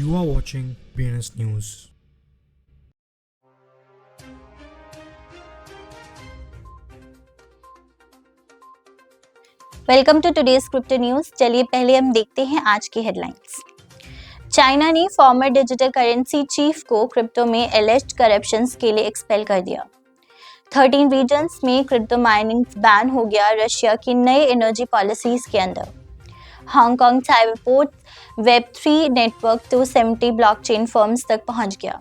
You are watching BNS News. Welcome to today's crypto news. चलिए पहले हम देखते हैं आज की हेडलाइंस। चाइना ने फॉर्मर डिजिटल करेंसी चीफ को क्रिप्टो में एलिज्ड करप्शंस के लिए एक्सपेल कर दिया। 13 रीजन्स में क्रिप्टो माइनिंग बैन हो गया रशिया की नए एनर्जी पॉलिसीज के अंदर। हांगकांग साइबरपोर्ट वेब3 नेटवर्क 270 ब्लॉकचेन फर्म्स तक पहुंच गया।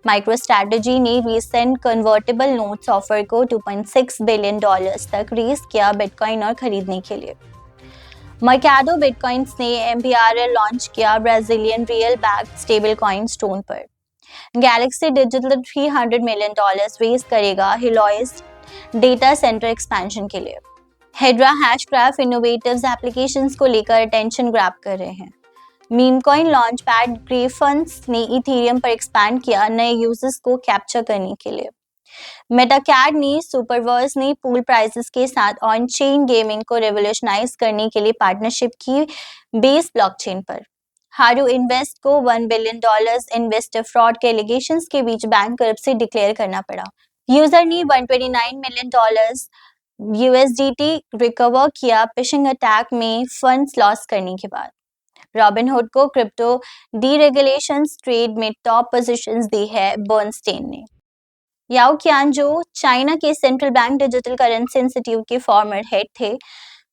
माइक्रोस्ट्रैटेजी ने रीसेंट कन्वर्टेबल नोट्स ऑफर को $2.6 बिलियन तक रेज किया बिटकॉइन और खरीदने के लिए। मर्काडो बिटकॉइंस ने MBRL लॉन्च किया Brazilian real backed stable coin stone पर। गैलेक्सी डिजिटल $300 मिलियन रेज करेगा हिलोइस डेटा सेंटर एक्सपेंशन के लिए। हेड्रा हैशग्राफ इनोवेटिव्स एप्लीकेशंस को लेकर अटेंशन ग्रैब कर रहे हैं। मीम कॉइन लॉन्च पैड ग्रेफन्स ने इथेरियम पर एक्सपैंड किया नए यूजर्स को कैप्चर करने के लिए। मेटाकैड ने सुपरवर्स ने पूल प्राइसेस के साथ ऑन चेन गेमिंग को रेवोल्यूशनाइज करने के लिए पार्टनरशिप की बेस ब्लॉकचेन पर। हारू इन्वेस्ट को $1 बिलियन इन्वेस्टर फ्रॉड के एलिगेशंस के बीच बैंक करप्सी डिक्लेयर करना पड़ा। यूजर ने $129 मिलियन USDT रिकवर किया फिशिंग अटैक में फंड्स लॉस करने के बाद। रॉबिनहुड को क्रिप्टो डीरेगुलेशंस ट्रेड में टॉप पोजीशंस दी है बर्नस्टेन ने। याओ qianzhou चाइना के central bank digital currency institute के फॉर्मर हेड थे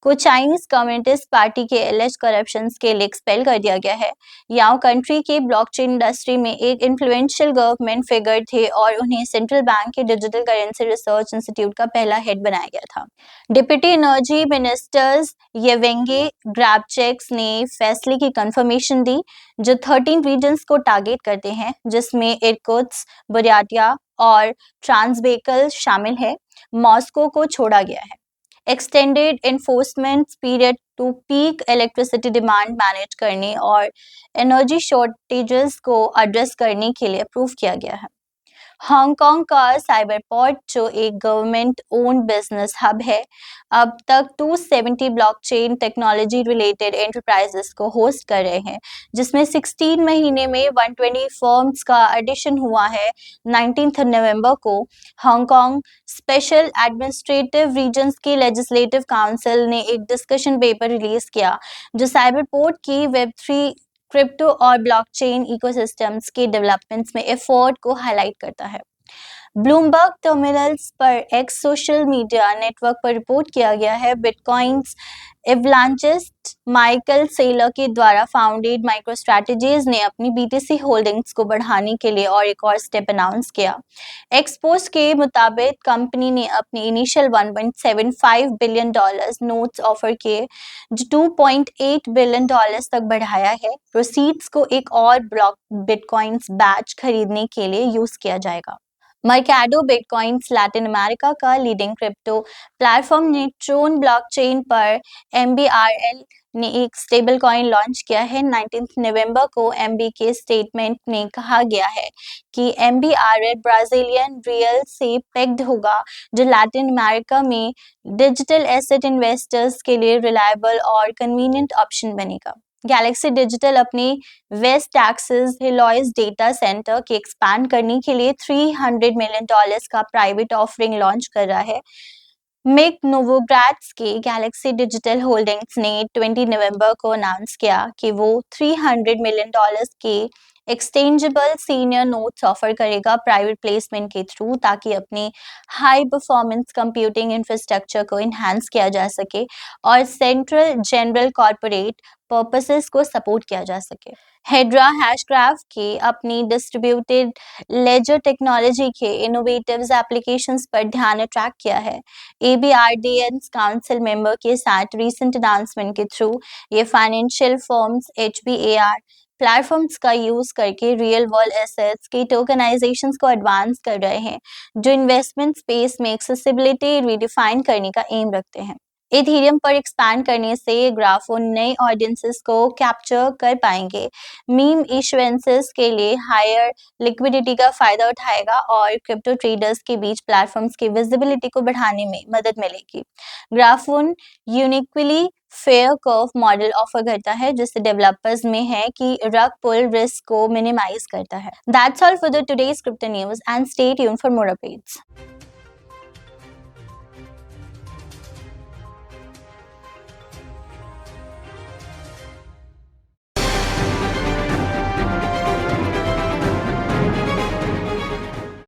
को चाइनीज कम्युनिस्ट पार्टी के एलिज्ड करप्शंस के लिए एक्सपेल कर दिया गया है। याओ कंट्री के ब्लॉकचेन इंडस्ट्री में एक इन्फ्लुएंशियल गवर्नमेंट फिगर थे और उन्हें सेंट्रल बैंक के डिजिटल करेंसी रिसर्च इंस्टीट्यूट का पहला हेड बनाया गया था। डिप्टी एनर्जी मिनिस्टर्स येवेंगे ग्राबचेक्स ने फैसले की कंफर्मेशन दी जो 13 रीजन्स को टारगेट करते हैं जिसमें इरकुत्स्क, बुर्याटिया और ट्रांसबेकल शामिल है। मॉस्को को छोड़ा गया है। Extended enforcement period to peak electricity demand manage करने और एनर्जी शॉर्टेजेस को एड्रेस करने के लिए अप्रूव किया गया है। हांगकांग का साइबरपोर्ट जो एक गवर्नमेंट ओन्ड बिजनेस हब है अब तक 270 ब्लॉकचेन टेक्नोलॉजी रिलेटेड एंटरप्राइजेस को होस्ट कर रहे हैं जिसमें 16 महीने में 120 फर्म्स का एडिशन हुआ है। 19 नवंबर को हांगकांग स्पेशल एडमिनिस्ट्रेटिव रीजन्स की लेजिस्लेटिव काउंसिल ने एक डिस्कशन पेपर रिलीज किया जो साइबरपोर्ट की वेब3 क्रिप्टो और ब्लॉकचेन इकोसिस्टम्स के डेवलपमेंट्स में एफर्ट को हाईलाइट करता है। ब्लूमबर्ग टर्मिनल्स पर एक्स सोशल मीडिया नेटवर्क पर रिपोर्ट किया गया है बिटकॉइंस एवलांचिस्ट माइकल सेलर के द्वारा फाउंडेड माइक्रोस्ट्रैटेजीज ने अपनी BTC होल्डिंग्स को बढ़ाने के लिए और एक और स्टेप अनाउंस किया। एक्सपोस्ट के मुताबिक कंपनी ने अपनी इनिशियल $1.75 बिलियन नोट्स ऑफर किए जो $2.8 बिलियन तक बढ़ाया है। प्रोसीड्स को एक और ब्लॉक बिटकॉइंस बैच खरीदने के लिए यूज किया जाएगा। मर्काडो बिटकॉइंस लैटिन अमेरिका का लीडिंग क्रिप्टो प्लेटफॉर्म ने ट्रोन ब्लॉकचेन पर MBRL ने एक स्टेबल कॉइन लॉन्च किया है। 19 नवंबर को MB के स्टेटमेंट में कहा गया है कि MBRL ब्राजीलियन रियल से पेग्ड होगा जो लैटिन अमेरिका में डिजिटल एसेट इन्वेस्टर्स के लिए रिलायबल और कन्वीनियंट ऑप्शन बनेगा। गैलेक्सी डिजिटल अपने वेस्ट टेक्सास हिलोइस डेटा सेंटर के एक्सपैंड करने के लिए $300 मिलियन का प्राइवेट ऑफरिंग लॉन्च कर रहा है। मेक नोवोग्राड्स के गैलेक्सी डिजिटल होल्डिंग्स ने 20 नवंबर को अनाउंस किया कि वो $300 मिलियन के एक्सचेंजेबल सीनियर नोट्स ऑफर करेगा प्राइवेट प्लेसमेंट के थ्रू ताकि अपनी हाई परफॉर्मेंस कंप्यूटिंग इंफ्रास्ट्रक्चर को इन्हांस किया जा सके और सेंट्रल जनरल कॉर्पोरेट पर्पसेस को सपोर्ट किया जा सके। हेड्रा हैशग्राफ के अपनी डिस्ट्रीब्यूटेड लेजर टेक्नोलॉजी के इनोवेटिव्स एप्लीकेशंस पर ध्यान अट्रैक्ट किया है। ABRDN's काउंसिल मेंबर के साथ रीसेंट अनाउंसमेंट के थ्रू ये फाइनेंशियल फर्म्स HBAR प्लेटफॉर्म्स का यूज करके रियल वर्ल्ड एसेट्स की टोकनाइजेशंस को एडवांस कर रहे हैं जो इन्वेस्टमेंट स्पेस में एक्सेसिबिलिटी रिडिफाइन करने का एम रखते हैं। इथेरियम पर एक्सपैंड करने से ग्राफो नए ऑडियंसेस को कैप्चर कर पाएंगे। मीम इशुएंसेस के लिए हायर लिक्विडिटी का फायदा उठाएगा और क्रिप्टो ट्रेडर्स के बीच प्लेटफॉर्म्स की विजिबिलिटी को बढ़ाने में मदद मिलेगी। ग्राफोन uniquely fair curve model offer करता है, जिससे डेवलपर्स में है कि रग पुल रिस्क को मिनिमाइज करता है। That's all for the today's crypto news and stay tuned for more updates.